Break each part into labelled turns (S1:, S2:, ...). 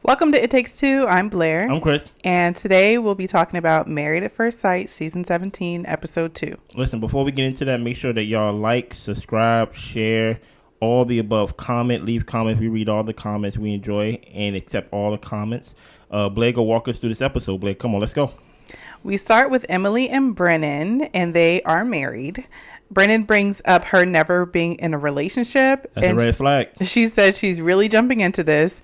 S1: Welcome to It Takes Two. I'm Blair.
S2: I'm Chris.
S1: And today we'll be talking about Married at First Sight, Season 17, Episode 2.
S2: Listen, before we get into that, make sure that y'all like, subscribe, share, all the above. Comment, leave comments. We read all the comments. We enjoy and accept all the comments. Blair, go walk us through this episode. Blair, come on, let's go.
S1: We start with Emily and Brennan, and they are married. Brennan brings up her never being in a relationship.
S2: That's a red flag.
S1: She said she's really jumping into this.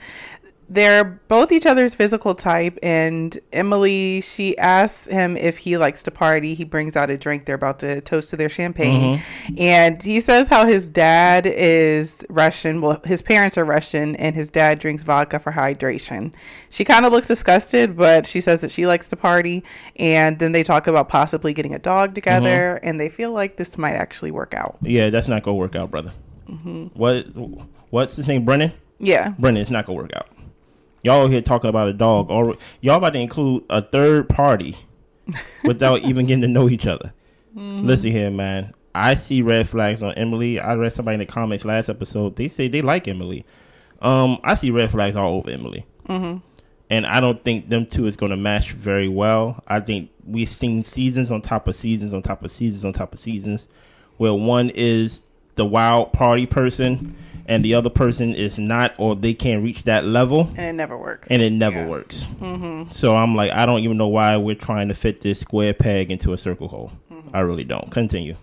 S1: They're both each other's physical type, and Emily, she asks him if he likes to party. He brings out a drink. They're about to toast to their champagne. And he says how his dad is Russian. Well, his parents are Russian, and his dad drinks vodka for hydration. She kind of looks disgusted, but she says that she likes to party. And then they talk about possibly getting a dog together, and they feel like this might actually work out.
S2: Yeah, that's not going to work out, brother. What's his name, Brennan?
S1: Yeah.
S2: Brennan, it's not going to work out. Y'all here talking about a dog, or y'all about to include a third party without even getting to know each other. Listen here, man. I see red flags on Emily. I read somebody in the comments last episode. They say they like Emily. I see red flags all over Emily. And I don't think them two is going to match very well. I think we've seen seasons on top of seasons on top of seasons on top of seasons where one is the wild party person and the other person is not, or they can't reach that level.
S1: And it never works.
S2: Works. So I'm like, I don't even know why we're trying to fit this square peg into a circle hole. I really don't. Continue.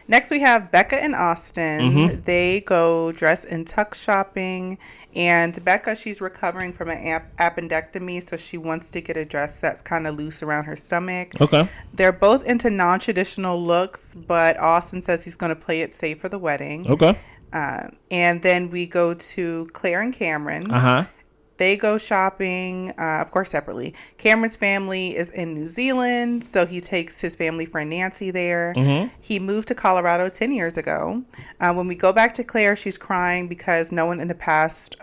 S1: Next, we have Becca and Austin. They go dress and tuck shopping. And Becca, she's recovering from an appendectomy, so she wants to get a dress that's kind of loose around her stomach. Okay. They're both into non-traditional looks, but Austin says he's going to play it safe for the wedding. Okay. And then we go to Claire and Cameron. They go shopping, of course, separately. Cameron's family is in New Zealand, so he takes his family friend Nancy there. He moved to Colorado 10 years ago. When we go back to Claire, she's crying because no one in the past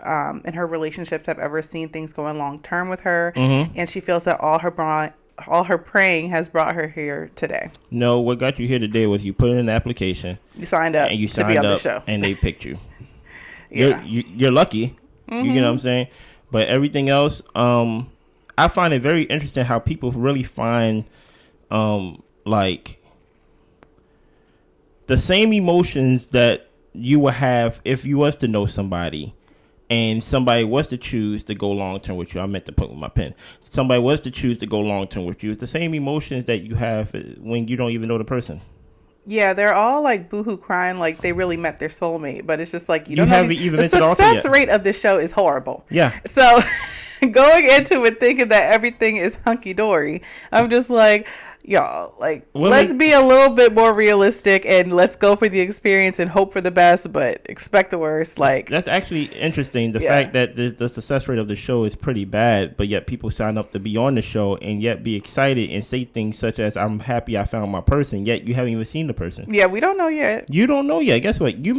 S1: in her relationships have ever seen things going long term with her. And she feels that all her praying has brought her here today.
S2: No, what got you here today was you put in an application.
S1: You signed up
S2: and you
S1: to be on the show.
S2: And they picked you. You're lucky. You know what I'm saying? But everything else, I find it very interesting how people really find like the same emotions that you would have if you was to know somebody and somebody was to choose to go long term with you. I meant to put with my pen. Somebody was to choose to go long term with you. It's the same emotions that you have when you don't even know the person.
S1: Yeah, they're all like boohoo crying like they really met their soulmate, but it's just like you don't
S2: haven't
S1: know
S2: even
S1: the success rate of this show is horrible.
S2: Yeah.
S1: So going into it thinking that everything is hunky dory, I'm just like, y'all, like let's be a little bit more realistic and let's go for the experience and hope for the best, but expect the worst. Like
S2: that's actually interesting. The fact that the success rate of the show is pretty bad, but yet people sign up to be on the show and yet be excited and say things such as "I'm happy I found my person," yet you haven't even seen the person.
S1: Yeah, we don't know yet.
S2: You don't know yet. Guess what? He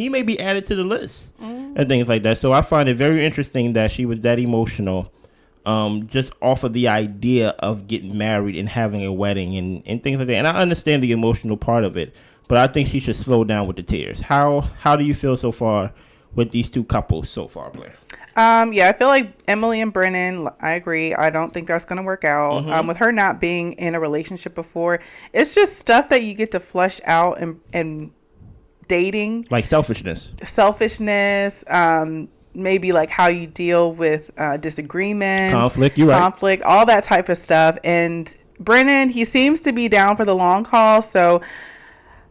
S2: may be added to the list and things like that. So I find it very interesting that she was that emotional. Just off of the idea of getting married and having a wedding and things like that. And I understand the emotional part of it, but I think she should slow down with the tears. How do you feel so far with these two couples so far, Blair?
S1: Yeah, I feel like Emily and Brennan, I agree. I don't think that's going to work out. With her not being in a relationship before, it's just stuff that you get to flesh out and dating.
S2: Like selfishness,
S1: maybe like how you deal with disagreements,
S2: conflict,
S1: all that type of stuff. And Brennan, he seems to be down for the long haul. So,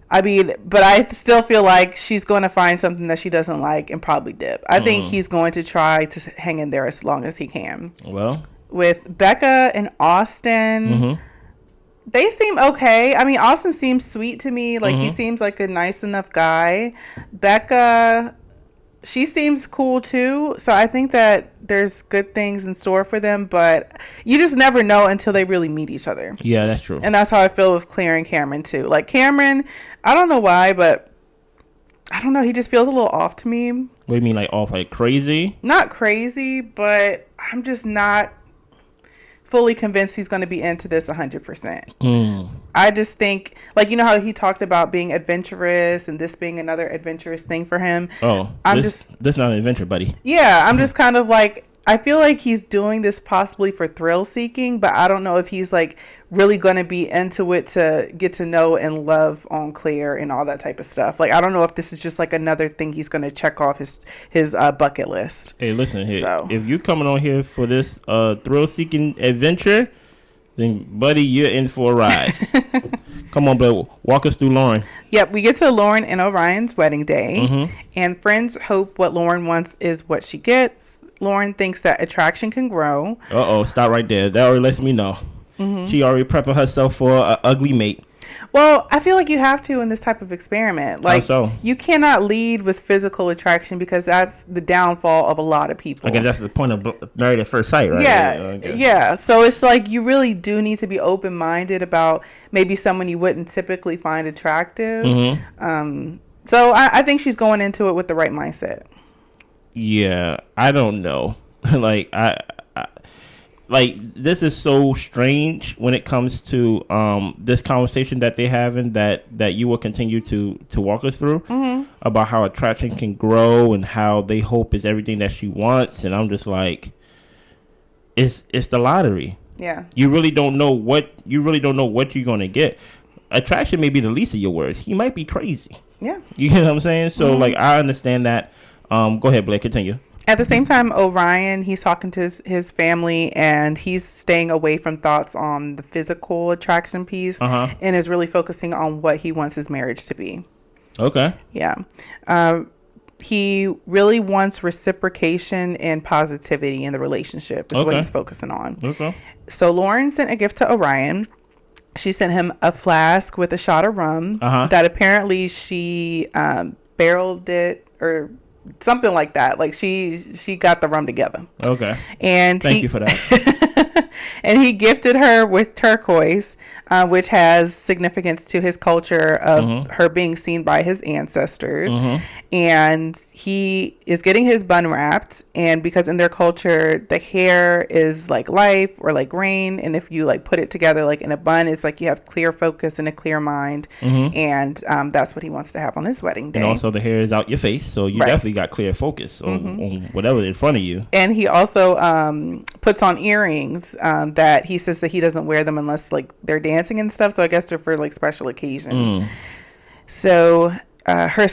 S1: I mean, but I still feel like she's going to find something that she doesn't like and probably dip. I think he's going to try to hang in there as long as he can. Well, with Becca and Austin, they seem okay. I mean, Austin seems sweet to me. Like he seems like a nice enough guy. Becca, she seems cool too, so I think that there's good things in store for them, but you just never know until they really meet each other.
S2: Yeah, that's true.
S1: And that's how I feel with Claire and Cameron too. Like Cameron, I don't know why, but I don't know, he just feels a little off to me.
S2: What do you mean, like off, like crazy?
S1: Not crazy, but I'm just not fully convinced he's going to be into this 100%. I just think, like, you know how he talked about being adventurous and this being another adventurous thing for him.
S2: This not an adventure, buddy.
S1: Yeah, I'm just kind of like, I feel like he's doing this possibly for thrill seeking, but I don't know if he's like really going to be into it to get to know and love on Claire and all that type of stuff. Like, I don't know if this is just like another thing he's going to check off his bucket list.
S2: Hey, listen here. So, if you're coming on here for this thrill seeking adventure, then buddy, you're in for a ride. Come on, bro. Walk us through Lauren.
S1: Yep, we get to Lauren and Orion's wedding day, and friends hope what Lauren wants is what she gets. Lauren thinks that attraction can grow.
S2: Stop right there. That already lets me know. She already prepping herself for an ugly mate.
S1: Well, I feel like you have to in this type of experiment. Like,
S2: how so?
S1: You cannot lead with physical attraction because that's the downfall of a lot of people.
S2: I guess that's the point of married at first sight, right?
S1: Yeah. So it's like you really do need to be open-minded about maybe someone you wouldn't typically find attractive. So I think she's going into it with the right mindset.
S2: Yeah, I don't know. Like this is so strange when it comes to this conversation that they're having that you will continue to walk us through about how attraction can grow and how they hope is everything that she wants, and I'm just like, it's the lottery.
S1: Yeah,
S2: you really don't know what you're gonna get. Attraction may be the least of your worries. He might be crazy.
S1: Yeah,
S2: you get what I'm saying. So like, I understand that. Go ahead, Blake. Continue.
S1: At the same time, Orion, he's talking to his family, and he's staying away from thoughts on the physical attraction piece and is really focusing on what he wants his marriage to be.
S2: Okay.
S1: Yeah. He really wants reciprocation and positivity in the relationship is what he's focusing on. Okay. So Lauren sent a gift to Orion. She sent him a flask with a shot of rum that apparently she barreled it or something like that. Like she got the rum together.
S2: Okay.
S1: And
S2: thank you for that.
S1: And he gifted her with turquoise, which has significance to his culture of her being seen by his ancestors. And he is getting his bun wrapped. And because in their culture, the hair is like life or like rain. And if you like put it together like in a bun, it's like you have clear focus and a clear mind. And that's what he wants to have on his wedding day.
S2: And also the hair is out your face. So you definitely got clear focus on whatever in front of you.
S1: And he also puts on earrings that he says that he doesn't wear them unless like they're dancing and stuff. So I guess they're for like special occasions. So her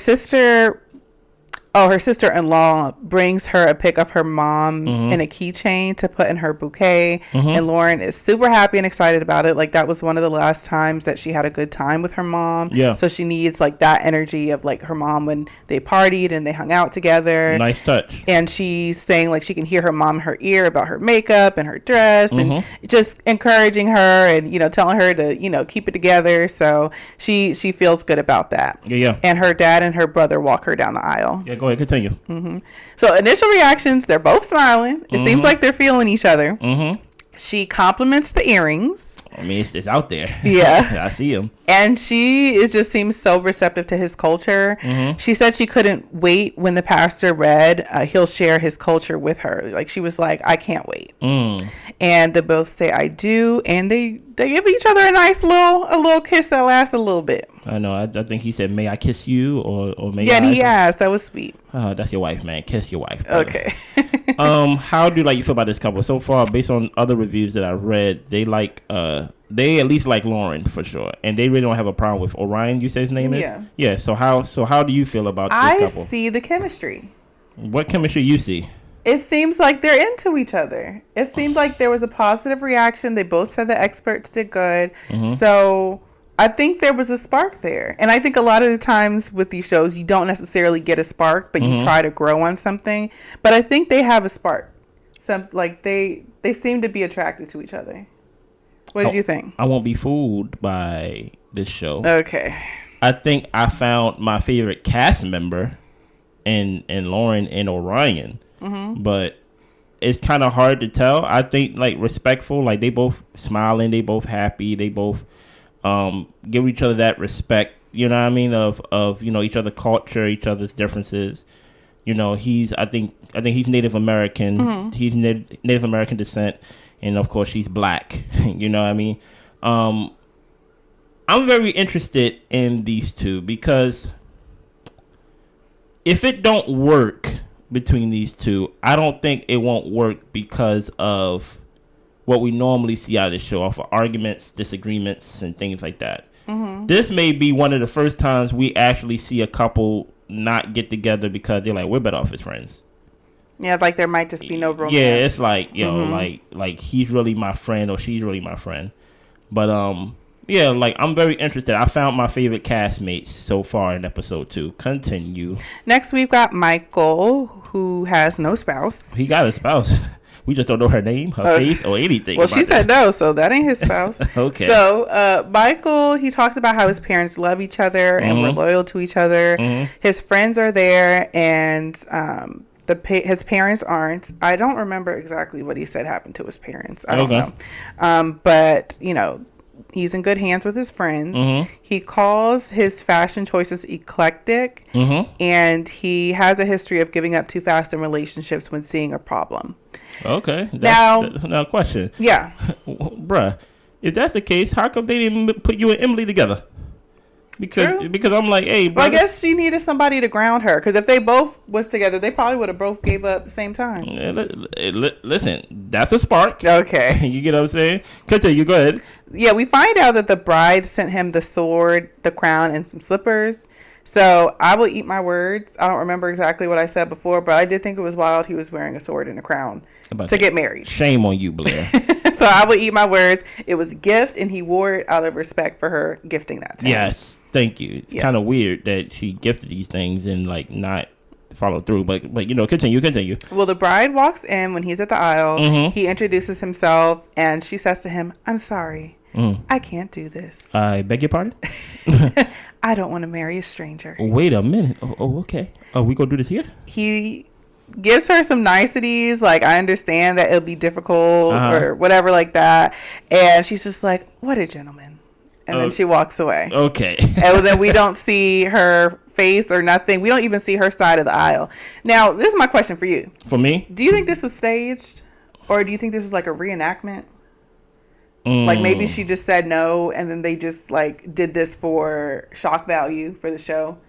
S1: sister-in-law brings her a pic of her mom in a keychain to put in her bouquet. And Lauren is super happy and excited about it. Like that was one of the last times that she had a good time with her mom. Yeah. So she needs like that energy of like her mom when they partied and they hung out together.
S2: Nice touch.
S1: And she's saying like she can hear her mom in her ear about her makeup and her dress and just encouraging her and, telling her to, keep it together. So she feels good about that.
S2: Yeah.
S1: And her dad and her brother walk her down the aisle.
S2: Yeah. Go ahead, continue.
S1: So initial reactions, they're both smiling. It seems like they're feeling each other. She compliments the earrings.
S2: I mean, it's out there.
S1: Yeah.
S2: I see him.
S1: And she just seems so receptive to his culture. She said she couldn't wait when the pastor read, he'll share his culture with her. Like she was like, I can't wait. And they both say, I do. And they give each other a nice little kiss that lasts a little bit.
S2: I know. I think he said, may I kiss you? Or may I?
S1: Yeah, and he asked. That was sweet.
S2: Oh, that's your wife, man. Kiss your wife. Brother.
S1: Okay.
S2: How do you feel about this couple? So far, based on other reviews that I've read, they at least like Lauren for sure. And they really don't have a problem with Orion, you say his name is?
S1: Yeah.
S2: Yeah. So how do you feel about this couple?
S1: I see the chemistry.
S2: What chemistry you see?
S1: It seems like they're into each other. It seemed like there was a positive reaction. They both said the experts did good. So I think there was a spark there. And I think a lot of the times with these shows, you don't necessarily get a spark, but you try to grow on something. But I think they have a spark. So like they seem to be attracted to each other. What did you think?
S2: I won't be fooled by this show.
S1: Okay.
S2: I think I found my favorite cast member in Lauren and Orion. But it's kind of hard to tell. I think like respectful, like they both smiling, they both happy, they both give each other that respect, you know what I mean, of each other's culture, each other's differences. I think he's Native American. He's Native American descent, and of course she's black. You know what I mean? I'm very interested in these two because if it don't work between these two. I don't think it won't work because of what we normally see out of the show, off of arguments, disagreements, and things like that. Mm-hmm. This may be one of the first times we actually see a couple not get together because they're like, we're better off as friends.
S1: Yeah, like there might just be no romance.
S2: Yeah, it's like, like he's really my friend or she's really my friend. But yeah, like I'm very interested. I found my favorite castmates so far in episode 2. Continue.
S1: Next we've got Michael, who has no spouse.
S2: He got a spouse. We just don't know her name, her face, or anything.
S1: Well, she said no, so that ain't his spouse.
S2: Okay.
S1: So, Michael, he talks about how his parents love each other and were loyal to each other. Mm-hmm. His friends are there, and his parents aren't. I don't remember exactly what he said happened to his parents. I don't know. But, you know, he's in good hands with his friends. Mm-hmm. He calls his fashion choices eclectic, and he has a history of giving up too fast in relationships when seeing a problem.
S2: Okay. Now, question.
S1: Yeah.
S2: Bruh, if that's the case, how come they didn't put you and Emily together? Because I'm like, hey, brother.
S1: Well, I guess she needed somebody to ground her. Because if they both was together, they probably would have both gave up at the same time.
S2: Listen, that's a spark.
S1: Okay.
S2: You get what I'm saying? Continue. Go ahead.
S1: Yeah, we find out that the bride sent him the sword, the crown, and some slippers. So I will eat my words. I don't remember exactly what I said before, but I did think it was wild he was wearing a sword and a crown to get married.
S2: Shame on you, Blair.
S1: So I will eat my words. It was a gift, and he wore it out of respect for her gifting that to him.
S2: Yes, thank you. It's kind of weird that she gifted these things and like not follow through, but you know, continue.
S1: Well, the bride walks in when he's at the aisle. Mm-hmm. He introduces himself, and she says to him, "I'm sorry. I can't do this."
S2: I beg your pardon?
S1: I don't want to marry a stranger.
S2: Wait a minute. Oh, okay. Oh, we gonna do this here?
S1: He gives her some niceties, like, I understand that it'll be difficult or whatever like that. And she's just like, what a gentleman. And then she walks away.
S2: Okay.
S1: And then we don't see her face or nothing. We don't even see her side of the aisle. Now, this is my question for you.
S2: For me?
S1: Do you think this was staged? Or do you think this was like a reenactment? Like maybe she just said no, and then they just like did this for shock value for the show,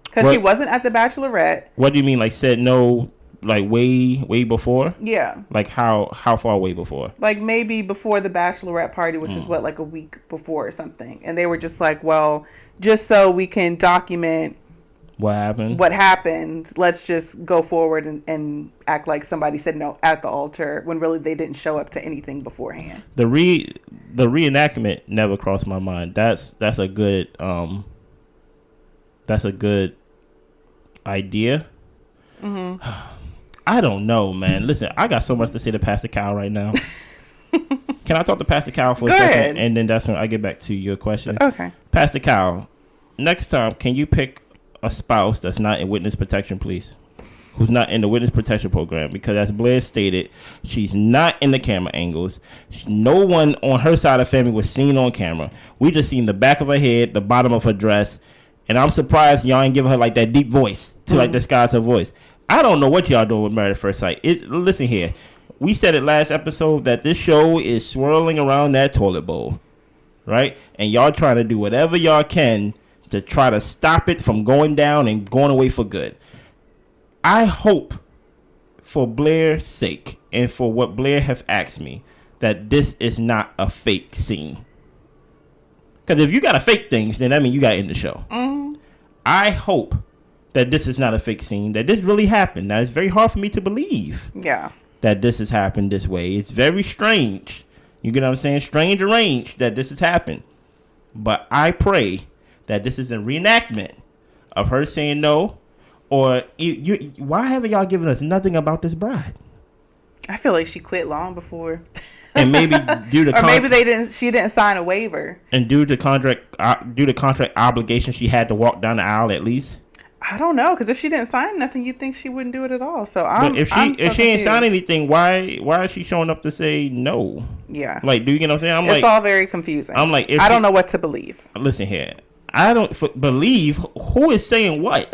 S1: because she wasn't at the Bachelorette.
S2: What do you mean, like said no, like way before?
S1: Yeah.
S2: Like how far way before?
S1: Like maybe before the Bachelorette party, which is like a week before or something, and they were just like, well, just so we can document what happened, let's just go forward and act like somebody said no at the altar when really they didn't show up to anything beforehand.
S2: The reenactment never crossed my mind. That's a good idea. I don't know, man. Listen, I got so much to say to Pastor Cal right now. Can I talk to Pastor Cal for a second? And then that's when I get back to your question.
S1: Okay.
S2: Pastor Cal, next time, can you pick a spouse that's not in witness protection, please? Who's not in the witness protection program? Because as Blair stated, she's not in the camera angles. No one on her side of the family was seen on camera. We just seen the back of her head, the bottom of her dress, and I'm surprised y'all ain't give her like that deep voice to like disguise her voice. I don't know what y'all doing with Married at First Sight. Listen here, we said it last episode that this show is swirling around that toilet bowl, right? And y'all trying to do whatever y'all can to try to stop it from going down and going away for good. I hope, for Blair's sake and for what Blair have asked me, that this is not a fake scene. Because if you got to fake things, then that means you got to end the show. I hope that this is not a fake scene, that this really happened. Now, it's very hard for me to believe that this has happened this way. It's very strange. You get what I'm saying? Strange arranged that this has happened. But I pray that this is a reenactment of her saying no, or why haven't y'all given us nothing about this bride?
S1: I feel like she quit long before.
S2: And maybe due to
S1: maybe she didn't sign a waiver.
S2: And due to contract obligation, she had to walk down the aisle at least.
S1: I don't know, because if she didn't sign nothing, you'd think she wouldn't do it at all. So
S2: if she ain't signed anything, why is she showing up to say no?
S1: Yeah.
S2: Like, do you get what I'm saying?
S1: It's all very confusing.
S2: I'm like,
S1: I don't know what to believe.
S2: Listen here. I don't believe who is saying what.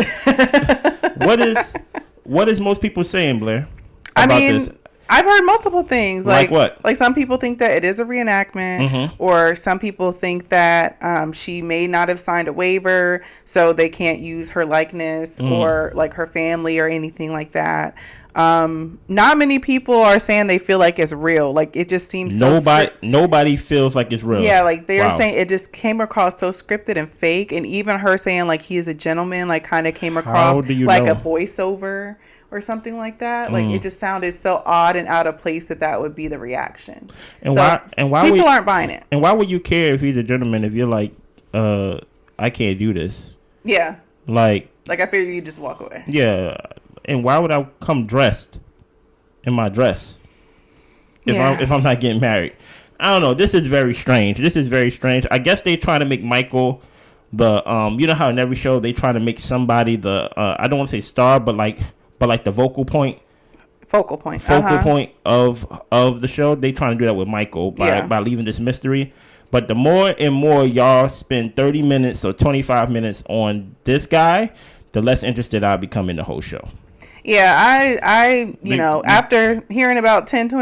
S2: What is most people saying, Blair?
S1: I mean, I've heard multiple things.
S2: Like what?
S1: Like some people think that it is a reenactment, or some people think that she may not have signed a waiver, so they can't use her likeness or like her family or anything like that. Not many people are saying they feel like it's real. Like it just seems
S2: nobody feels like it's real.
S1: Yeah, like they're saying it just came across so scripted and fake, and even her saying like he is a gentleman, like kind of came across like a voiceover or something like that. Like it just sounded so odd and out of place that would be the reaction. And why people aren't buying it.
S2: And why would you care if he's a gentleman if you're like, I can't do this?
S1: Yeah.
S2: Like
S1: I figured you just walk away.
S2: Yeah. And why would I come dressed in my dress if I'm not getting married? I don't know. This is very strange. I guess they trying to make Michael the you know how in every show they try to make somebody the I don't want to say star, but like the focal point of the show. They trying to do that with Michael by leaving this mystery. But the more and more y'all spend 30 minutes or 25 minutes on this guy, the less interested I'll become in the whole show.
S1: Yeah, I after hearing about 12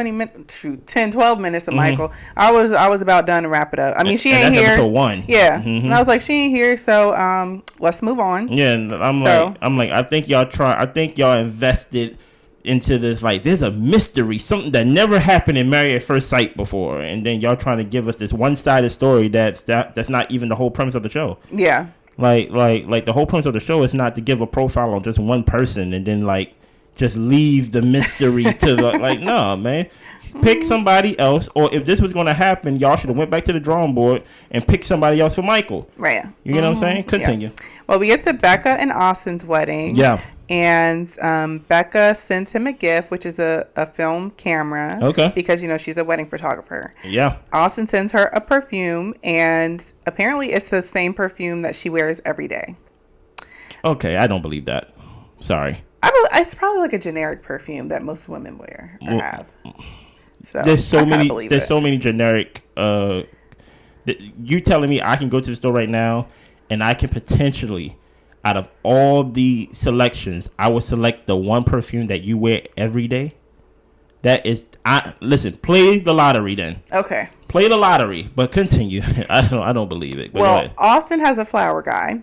S1: minutes of Michael, I was about done to wrap it up. I mean, she ain't here.
S2: Episode 1.
S1: Yeah. And I was like, she ain't here, so let's move on.
S2: Yeah, and I'm like, I think y'all invested into this, like, there's a mystery, something that never happened in Married at First Sight before, and then y'all trying to give us this one-sided story that's not even the whole premise of the show.
S1: Yeah.
S2: Like the whole premise of the show is not to give a profile on just one person and then like just leave the mystery to the like, no, man. Pick somebody else, or if this was going to happen, y'all should have went back to the drawing board and picked somebody else for Michael.
S1: Right.
S2: You know what I'm saying? Continue.
S1: Yeah. Well, we get to Becca and Austin's wedding.
S2: Yeah.
S1: And Becca sends him a gift, which is a film camera.
S2: Okay.
S1: Because, she's a wedding photographer.
S2: Yeah.
S1: Austin sends her a perfume, and apparently it's the same perfume that she wears every day.
S2: Okay, I don't believe that. Sorry.
S1: It's probably like a generic perfume that most women wear or have. So
S2: there's so many generic. You telling me I can go to the store right now and I can potentially, out of all the selections, I would select the one perfume that you wear every day? Listen, play the lottery then.
S1: Okay.
S2: Play the lottery, but continue. I don't believe it. But
S1: well, Austin has a flower guy.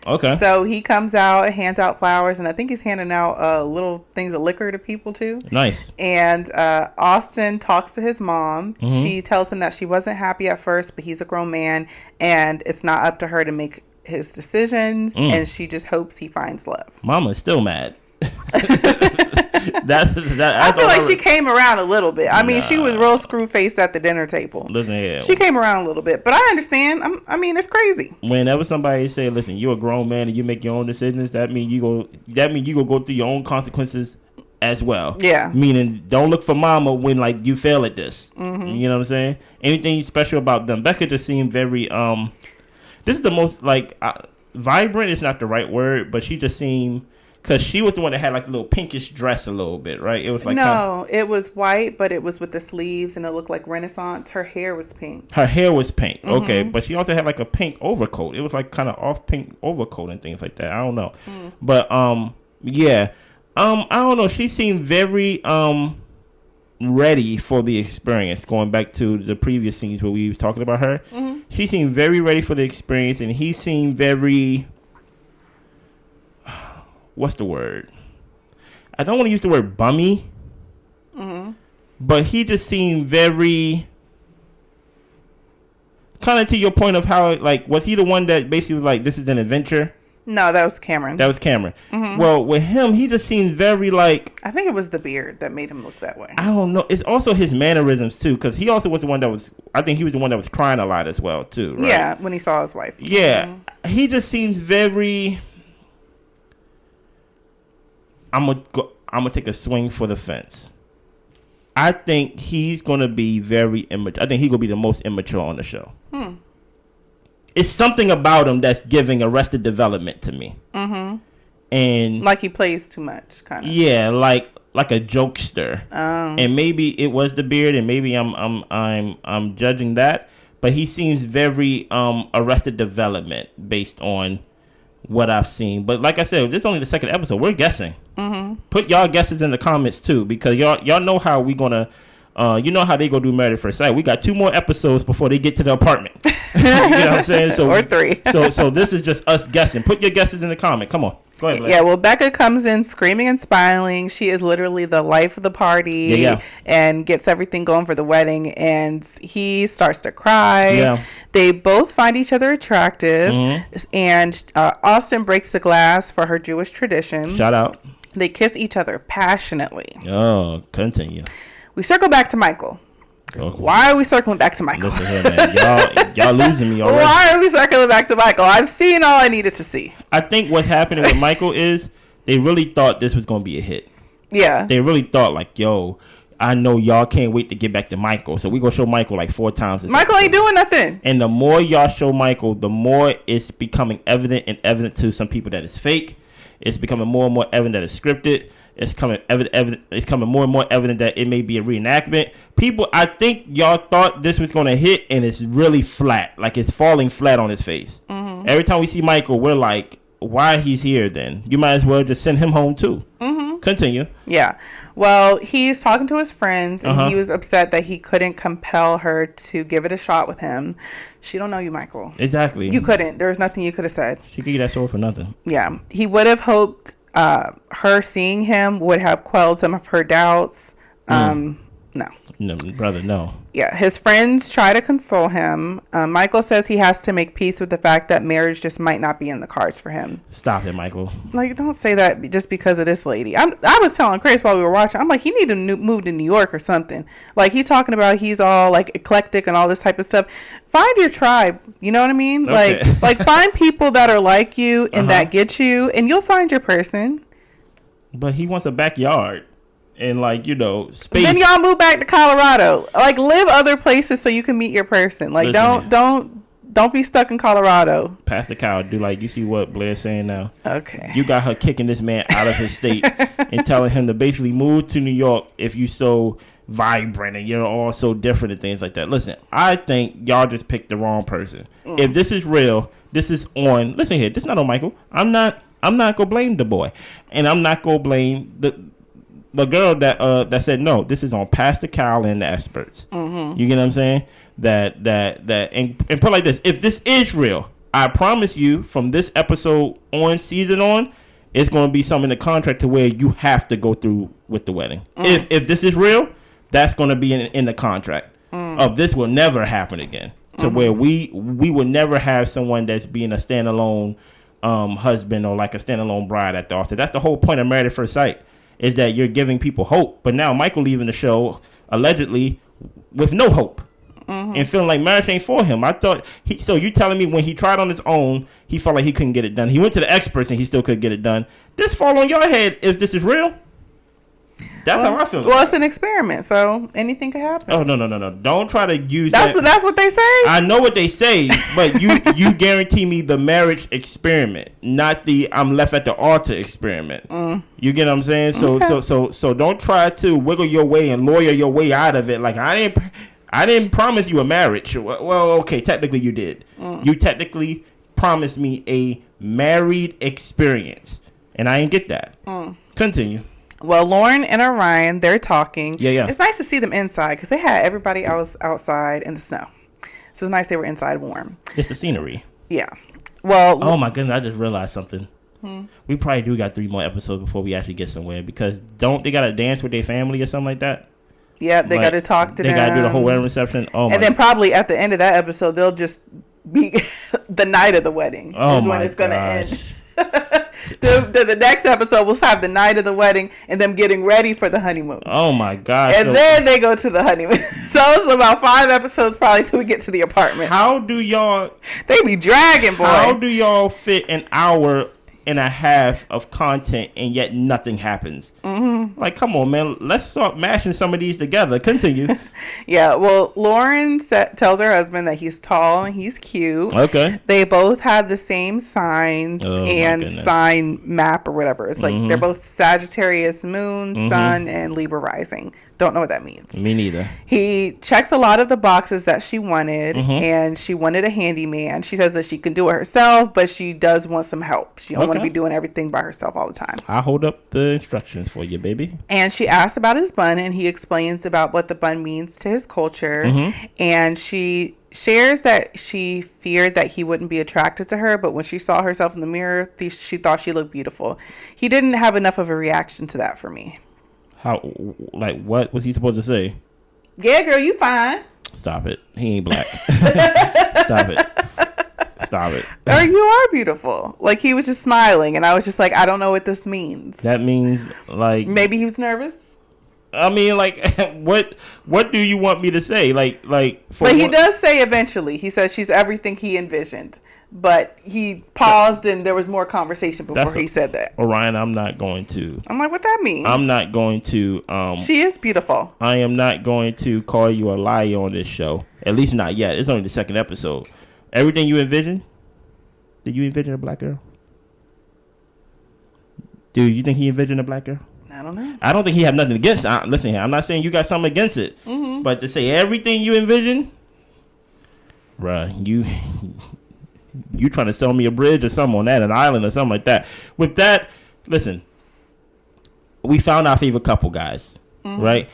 S2: Okay.
S1: So he comes out and hands out flowers, and I think he's handing out little things of liquor to people too.
S2: Nice.
S1: And Austin talks to his mom. Mm-hmm. She tells him that she wasn't happy at first, but he's a grown man, and it's not up to her to make his decisions, and she just hopes he finds love.
S2: Mama's still mad.
S1: I feel like she came around a little bit. I mean, she was real screw-faced at the dinner table.
S2: Listen here.
S1: She came around a little bit, but I understand. It's crazy.
S2: Whenever somebody say, "Listen, you're a grown man and you make your own decisions," that means you go through your own consequences as well.
S1: Yeah.
S2: Meaning, don't look for mama when like you fail at this. Mm-hmm. You know what I'm saying? Anything special about them? Becca just seemed very This is the most like vibrant is not the right word, but she just seemed. Because she was the one that had like the little pinkish dress a little bit, right? It was like
S1: it was white, but it was with the sleeves and it looked like Renaissance. Her hair was pink.
S2: Mm-hmm. Okay. But she also had like a pink overcoat. It was like kind of off pink overcoat and things like that. I don't know. But yeah. I don't know. She seemed very ready for the experience. Going back to the previous scenes where we was talking about her. Mm-hmm. She seemed very ready for the experience, and he seemed very... What's the word? I don't want to use the word bummy, but he just seemed very kind of to your point of how, like, was he the one that basically was like, this is an adventure?
S1: No, that was Cameron.
S2: Mm-hmm. Well, with him, he just seemed very like...
S1: I think it was the beard that made him look that way.
S2: I don't know. It's also his mannerisms, too, because he also was the one that was... I think he was the one that was crying a lot as well, too, right?
S1: Yeah, when he saw his wife.
S2: Yeah. Mm-hmm. He just seems very... I'm gonna take a swing for the fence. I think he's gonna be very immature. I think he's gonna be the most immature on the show. It's something about him that's giving Arrested Development to me. Mm-hmm. And
S1: like he plays too much, kind of.
S2: Yeah, like a jokester. And maybe it was the beard, and maybe I'm judging that. But he seems very Arrested Development based on what I've seen. But like I said, this is only the second episode. We're guessing. Put y'all guesses in the comments too, because y'all know how we gonna. You know how they go do Married at First Sight. We got 2 more episodes before they get to the apartment. You know what I'm saying? So
S1: or 3.
S2: so this is just us guessing. Put your guesses in the comment. Come on. Go ahead, Blair.
S1: Yeah, well, Becca comes in screaming and smiling. She is literally the life of the party and gets everything going for the wedding. And he starts to cry.
S2: Yeah.
S1: They both find each other attractive. And Austin breaks the glass for her Jewish tradition.
S2: Shout out.
S1: They kiss each other passionately.
S2: Oh, continue.
S1: We circle back to Michael. Okay. Why are we circling back to Michael?
S2: Listen here, man. Y'all losing me already.
S1: Why are we circling back to Michael? I've seen all I needed to see.
S2: I think what's happening with Michael is they really thought this was going to be a hit.
S1: Yeah.
S2: They really thought like, yo, I know y'all can't wait to get back to Michael. So we're going to show Michael like 4 times.
S1: Michael ain't doing nothing.
S2: And the more y'all show Michael, the more it's becoming evident to some people that it's fake. It's becoming more and more evident that it's scripted. It's coming evident. It's coming more and more evident that it may be a reenactment. People, I think y'all thought this was going to hit, and it's really flat. Like it's falling flat on his face. Every time we see Michael, we're like, why he's here then? You might as well just send him home too. Continue.
S1: Yeah. Well, he's talking to his friends, and he was upset that he couldn't compel her to give it a shot with him. She don't know you, Michael.
S2: Exactly.
S1: You couldn't. There was nothing you could have said.
S2: She could get that sword for nothing.
S1: Yeah. He would have hoped her seeing him would have quelled some of her doubts. No,
S2: brother, no.
S1: Yeah, his friends try to console him. Michael says he has to make peace with the fact that marriage just might not be in the cards for him.
S2: Stop it, Michael.
S1: Like, don't say that just because of this lady. I was telling Chris while we were watching, I'm like, he need to move to New York or something. Like, he's talking about he's all, like, eclectic and all this type of stuff. Find your tribe. You know what I mean?
S2: Okay.
S1: Like find people that are like you and that get you, and you'll find your person.
S2: But he wants a backyard. And like, you know, space.
S1: Then y'all move back to Colorado. Like, live other places so you can meet your person. Like,
S2: listen,
S1: don't be stuck in Colorado.
S2: Pastor Kyle, do like you see what Blair's saying now.
S1: Okay.
S2: You got her kicking this man out of his state and telling him to basically move to New York if you so vibrant and you're all so different and things like that. Listen, I think y'all just picked the wrong person. If this is real, this is on. Listen here, this is not on Michael. I'm not gonna blame the boy, and I'm not gonna blame the girl that said no. This is on Pastor Kyle and the experts. You get what I'm saying? That and put like this: if this is real, I promise you, from this episode on, season on, it's going to be something in the contract to where you have to go through with the wedding. If this is real, that's going to be in the contract. Of this will never happen again. To where we will never have someone that's being a standalone husband or like a standalone bride at the altar. That's the whole point of Married at First Sight. Is that you're giving people hope. But now Michael leaving the show, allegedly, with no hope. And feeling like marriage ain't for him. I thought, so you telling me when he tried on his own, he felt like he couldn't get it done. He went to the experts and he still couldn't get it done. This fall on your head if this is real? That's how I feel.
S1: Well, it's an experiment, so anything could happen.
S2: Oh, no. Don't try to use
S1: that's what they say?
S2: I know what they say, but you guarantee me the marriage experiment, not the I'm left at the altar experiment. You get what I'm saying? So
S1: Okay.
S2: so don't try to wiggle your way and lawyer your way out of it. Like I didn't promise you a marriage. Well, okay, technically you did. You technically promised me a married experience, and I didn't get that. Continue.
S1: Well, Lauren and Orion, they're talking.
S2: Yeah.
S1: It's nice to see them inside because they had everybody else outside in the snow. So it's nice they were inside warm.
S2: It's the scenery.
S1: Yeah. Well.
S2: Oh my goodness! I just realized something. We probably do got 3 more episodes before we actually get somewhere because don't they gotta dance with their family or something like that?
S1: Yeah, they got to talk to them.
S2: They got to do the whole wedding reception. Oh,
S1: and then probably at the end of that episode, they'll just be the night of the wedding.
S2: Oh,
S1: is when it's going to end. The next episode will have the night of the wedding and them getting ready for the honeymoon.
S2: Oh my gosh.
S1: And then they go to the honeymoon. So it's about 5 episodes probably till we get to the apartment.
S2: How do y'all...
S1: They be dragging, boy.
S2: How do y'all fit an hour and a half of content and yet nothing happens? Like, come on, man. Let's start mashing some of these together. Continue.
S1: Yeah, well, Lauren tells her husband that he's tall and he's cute.
S2: Okay.
S1: They both have the same signs and
S2: goodness.
S1: sign map or whatever. It's like they're both Sagittarius moon, sun, and Libra rising. Don't know what that means.
S2: Me neither.
S1: He checks a lot of the boxes that she wanted, and she wanted a handyman. She says that she can do it herself, but she does want some help. She don't want to be doing everything by herself all the time.
S2: I'll hold up the instructions for you, baby.
S1: And she asks about his bun, and he explains about what the bun means to his culture. And she shares that she feared that he wouldn't be attracted to her, but when she saw herself in the mirror, she thought she looked beautiful. He didn't have enough of a reaction to that for me.
S2: How? Like, what was he supposed to say?
S1: Yeah, girl, you fine.
S2: Stop it. He ain't black. Stop it. Stop it.
S1: Or you are beautiful. Like, he was just smiling, and I was just like, I don't know what this means.
S2: That means, like...
S1: Maybe he was nervous?
S2: I mean, like, what do you want me to say? Like...
S1: But he does say eventually. He says she's everything he envisioned. But he paused, and there was more conversation before he said that.
S2: Orion, I'm not going to...
S1: I'm like, what that mean?
S2: I'm not going to...
S1: she is beautiful.
S2: I am not going to call you a liar on this show. At least not yet. It's only the second episode. Everything you envision? Did you envision a black girl? Dude, you think he envisioned a black girl?
S1: I don't know.
S2: I don't think he had nothing against it. Listen here, I'm not saying you got something against it. But to say everything you envision... Bruh, you trying to sell me a bridge or something on that, an island or something like that. With that, listen, we found our favorite couple, guys, right?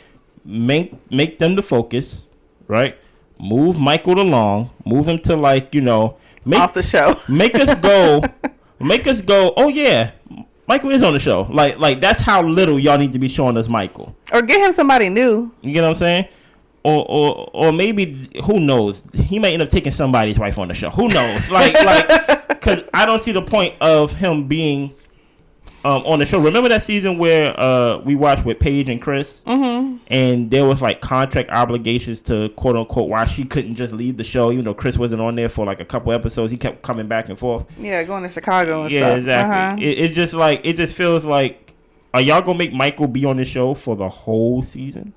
S2: Make them the focus, right? Move Michael along, move him to, like, you know,
S1: off the show.
S2: make us go. Oh yeah, Michael is on the show. Like that's how little y'all need to be showing us Michael.
S1: Or get him somebody new.
S2: You get what I'm saying? Or maybe, who knows? He might end up taking somebody's wife on the show. Who knows? Like, because I don't see the point of him being on the show. Remember that season where we watched with Paige and Chris, and there was like contract obligations to quote unquote why she couldn't just leave the show. You know, Chris wasn't on there for like a couple episodes. He kept coming back and forth.
S1: Yeah, going to Chicago and stuff.
S2: Yeah, exactly. It just feels like, are y'all gonna make Michael be on the show for the whole season?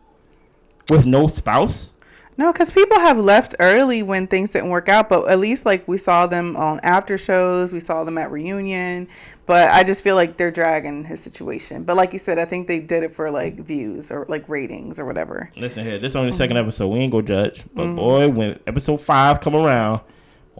S2: With no spouse?
S1: No, because people have left early when things didn't work out. But at least, like, we saw them on after shows. We saw them at reunion. But I just feel like they're dragging his situation. But like you said, I think they did it for, like, views or, like, ratings or whatever.
S2: Listen here. This is only the second episode. We ain't gonna judge. But, boy, when episode 5 come around,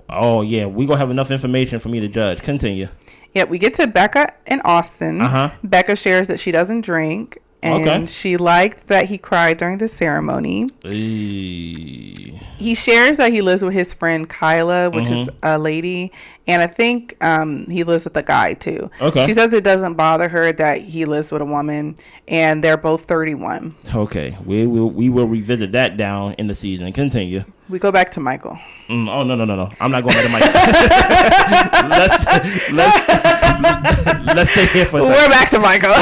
S2: oh, yeah, we gonna have enough information for me to judge. Continue.
S1: Yeah, we get to Becca and Austin. Becca shares that she doesn't drink. And she liked that he cried during the ceremony. He shares that he lives with his friend Kyla, which is a lady. And I think he lives with a guy, too. She says it doesn't bother her that he lives with a woman. And they're both 31.
S2: Okay. We will revisit that down in the season. Continue.
S1: We go back to Michael.
S2: Oh, no. I'm not going back to Michael. Let's stay here for a second.
S1: We're back to Michael.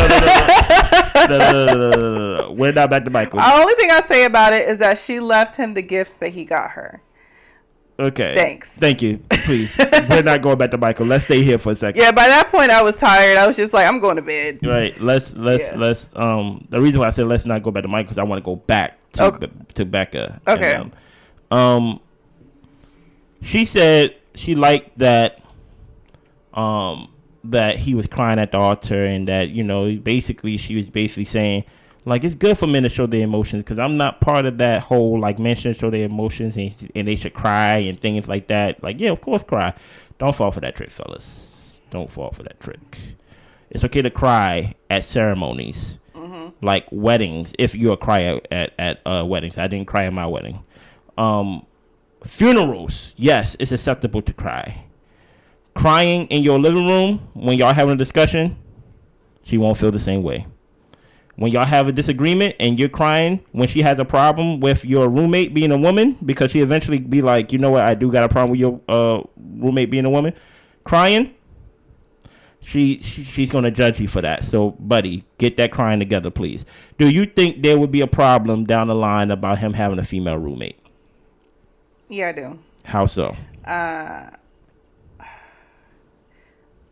S2: No. We're not back to Michael.
S1: The only thing I say about it is that she left him the gifts that he got her.
S2: Okay.
S1: Thanks.
S2: Thank you. Please. We're not going back to Michael. Let's stay here for a second.
S1: Yeah, by that point I was tired. I was just like, I'm going to bed.
S2: Right. Let's the reason why I said let's not go back to Michael is I want to go back to Becca.
S1: Okay.
S2: And, she said she liked that that he was crying at the altar, and that, you know, basically she was basically saying, like, it's good for men to show their emotions, because I'm not part of that whole, like, men should show their emotions and they should cry and things like that. Like, yeah, of course, cry. Don't fall for that trick, fellas. Don't fall for that trick. It's okay to cry at ceremonies, like weddings, if you're a crier at weddings. I didn't cry at my wedding. Funerals, yes, it's acceptable to cry. Crying in your living room when y'all having a discussion, she won't feel the same way. When y'all have a disagreement and you're crying when she has a problem with your roommate being a woman, because she eventually be like, you know what, I do got a problem with your roommate being a woman, crying, she's going to judge you for that. So, buddy, get that crying together, please. Do you think there would be a problem down the line about him having a female roommate?
S1: Yeah, I do.
S2: How so?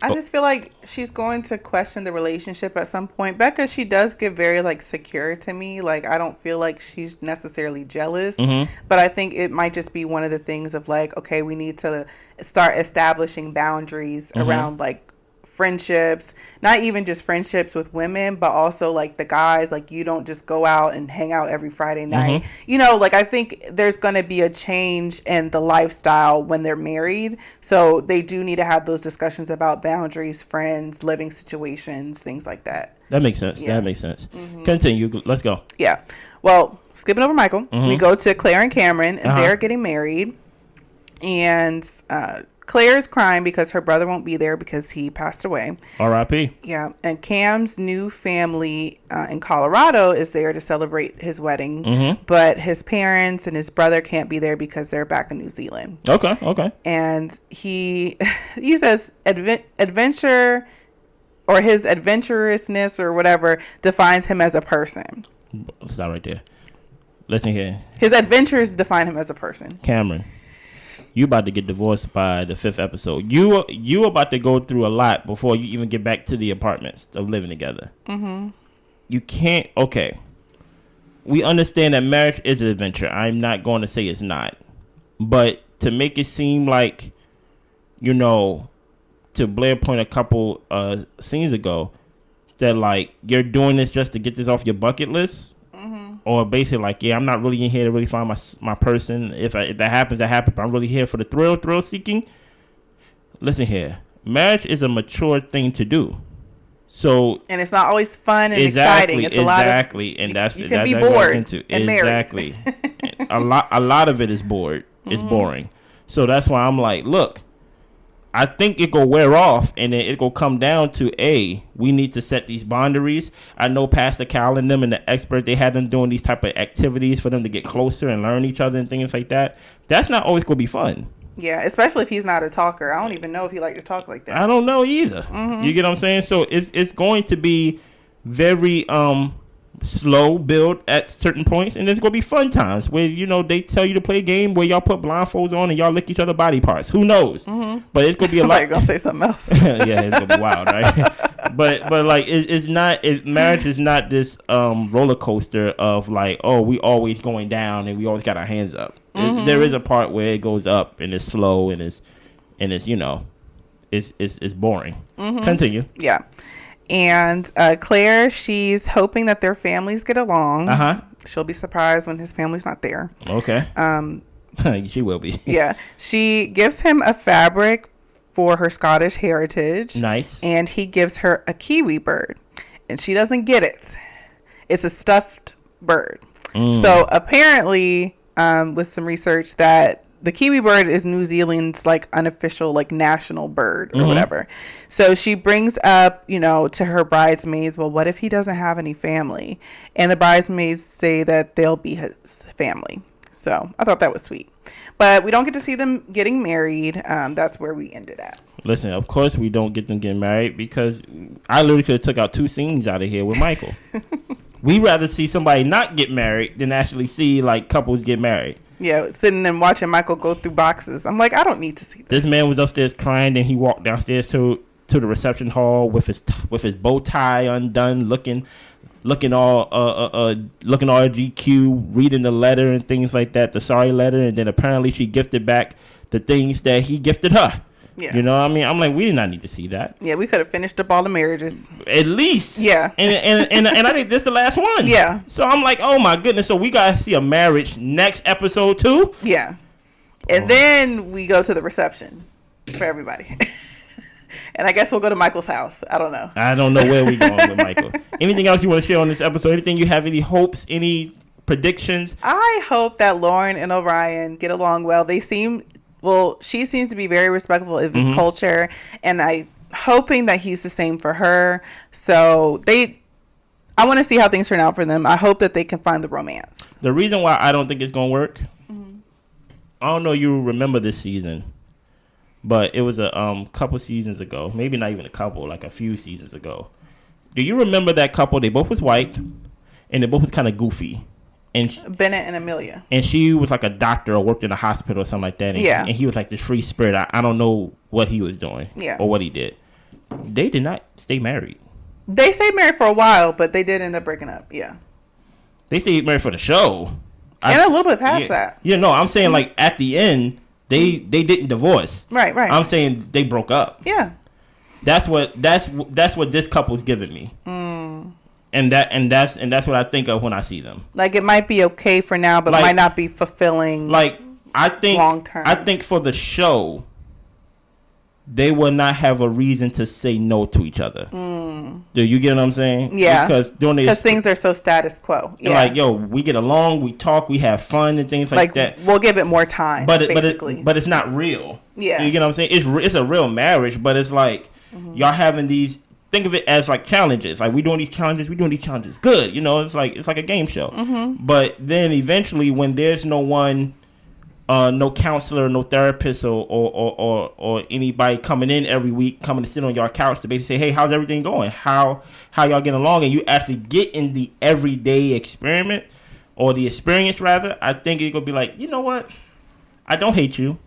S1: I just feel like she's going to question the relationship at some point. Becca, she does get very like secure to me. Like I don't feel like she's necessarily jealous, but I think it might just be one of the things of like, okay, we need to start establishing boundaries around like friendships, not even just friendships with women, but also like the guys. Like you don't just go out and hang out every Friday night. You know, like I think there's going to be a change in the lifestyle when they're married. So they do need to have those discussions about boundaries, friends, living situations, things like that.
S2: That makes sense. That makes sense. Continue. Let's go.
S1: Yeah. Well, skipping over Michael, we go to Claire and Cameron, and they're getting married. And Claire's crying because her brother won't be there because he passed away. R.I.P. Yeah. And Cam's new family in Colorado is there to celebrate his wedding. But his parents and his brother can't be there because they're back in New Zealand. Okay. And he says adventure or his adventurousness or whatever defines him as a person.
S2: Stop right there. Listen here.
S1: His adventures define him as a person.
S2: Cameron. You about to get divorced by the 5th episode. You about to go through a lot before you even get back to the apartments of living together. You can't. Okay, we understand that marriage is an adventure. I'm not going to say it's not, but to make it seem like, you know, to Blair point a couple scenes ago, that like you're doing this just to get this off your bucket list. Or basically like, yeah, I'm not really in here to really find my person. If that happens, that happens. But I'm really here for the thrill seeking. Listen here. Marriage is a mature thing to do. So
S1: and it's not always fun and exciting. It's a lot of,
S2: and that's
S1: you can be bored and
S2: exactly. a lot of it is bored. It's boring. So that's why I'm like, look, I think it go wear off, and then it go come down to we need to set these boundaries. I know Pastor Cal and them and the experts, they had them doing these type of activities for them to get closer and learn each other and things like that. That's not always gonna be fun.
S1: Yeah, especially if he's not a talker. I don't even know if he like to talk like that.
S2: I don't know either. You get what I'm saying? So it's going to be very slow build at certain points, and there's gonna be fun times where, you know, they tell you to play a game where y'all put blindfolds on and y'all lick each other body parts. Who knows? But it's gonna be a lot.
S1: Gonna say something else.
S2: Yeah, it's gonna be wild, right? but like it's not. Marriage is not this roller coaster of like, oh, we always going down and we always got our hands up. There is a part where it goes up and it's slow and it's you know, it's boring. Continue.
S1: Yeah. And Claire, she's hoping that their families get along. She'll be surprised when his family's not there.
S2: Okay. She will be.
S1: Yeah. She gives him a fabric for her Scottish heritage.
S2: Nice.
S1: And he gives her a kiwi bird. And she doesn't get it. It's a stuffed bird. So apparently, with some research, that the kiwi bird is New Zealand's like unofficial like national bird or whatever. So she brings up, you know, to her bridesmaids, well, what if he doesn't have any family? And the bridesmaids say that they'll be his family. So I thought that was sweet. But we don't get to see them getting married. That's where we ended at.
S2: Listen, of course we don't get them getting married because I literally could have took out 2 scenes out of here with Michael. We rather see somebody not get married than actually see like couples get married.
S1: Yeah, sitting and watching Michael go through boxes. I'm like, I don't need to see this.
S2: This man was upstairs crying, and he walked downstairs to the reception hall with his bow tie undone, looking all GQ, reading the letter and things like that, the sorry letter, and then apparently she gifted back the things that he gifted her. Yeah. You know what I mean? I'm like, we did not need to see that.
S1: Yeah, we could have finished up all the marriages.
S2: At least.
S1: Yeah.
S2: And I think this is the last one.
S1: Yeah.
S2: So I'm like, oh my goodness. So we got to see a marriage next episode too?
S1: Yeah. And then we go to the reception for everybody. And I guess we'll go to Michael's house. I don't know.
S2: I don't know where we're going with Michael. Anything else you want to share on this episode? Anything you have any hopes, any predictions?
S1: I hope that Lauren and Orion get along well. She seems to be very respectful of his culture, and I'm hoping that he's the same for her. So I want to see how things turn out for them. I hope that they can find the romance.
S2: The reason why I don't think it's going to work, I don't know you remember this season, but it was a couple seasons ago, maybe not even a couple, like a few seasons ago. Do you remember that couple? They both was white, and they both was kind of goofy. And
S1: Bennett and Amelia.
S2: And she was like a doctor or worked in a hospital or something like that. And, and he was like this free spirit. I don't know what he was doing or what he did. they did not stay married.
S1: They stayed married for a while, but they did end up breaking up. Yeah.
S2: They stayed married for the show.
S1: And a little bit past that.
S2: Yeah, no, I'm saying like at the end, they didn't divorce.
S1: Right.
S2: I'm saying they broke up.
S1: Yeah.
S2: That's what this couple's giving me. And that's what I think of when I see them.
S1: Like it might be okay for now, but might not be fulfilling.
S2: Like I think long term. I think for the show, they will not have a reason to say no to each other. Do you get what I'm saying?
S1: Yeah.
S2: Because
S1: things are so status quo. Yeah.
S2: Like, yo, we get along, we talk, we have fun and things like that.
S1: We'll give it more time, but
S2: it's not real.
S1: Yeah.
S2: You get what I'm saying? It's a real marriage, but it's like y'all having these. Think of it as like challenges. Like we doing these challenges good. You know, it's like a game show. But then eventually, when there's no one. No counselor, no therapist, or anybody coming in every week, coming to sit on your couch to basically say, "Hey, how's everything going? How y'all getting along?" And you actually get in the everyday experiment or the experience rather. I think it's gonna be like, you know what? I don't hate you,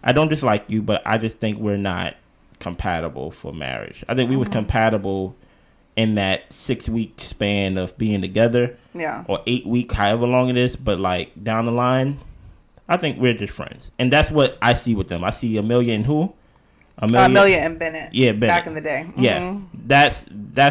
S2: I don't dislike you, but I just think we're not compatible for marriage. I think we was compatible in that 6-week span of being together, or 8 week, however long it is. But like down the line. I think we're just friends. And that's what I see with them. I see Amelia and who?
S1: Amelia and Bennett.
S2: Yeah, Bennett.
S1: Back in the day.
S2: Yeah. That's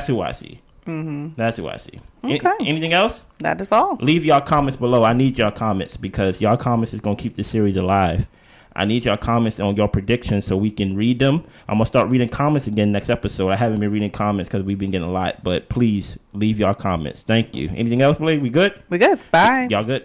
S2: who I see. That's who I see.
S1: Okay.
S2: Anything else?
S1: That is all.
S2: Leave y'all comments below. I need y'all comments because y'all comments is going to keep this series alive. I need y'all comments on your predictions so we can read them. I'm going to start reading comments again next episode. I haven't been reading comments because we've been getting a lot. But please leave y'all comments. Thank you. Anything else, Blake? We good?
S1: We good. Bye.
S2: Y'all good?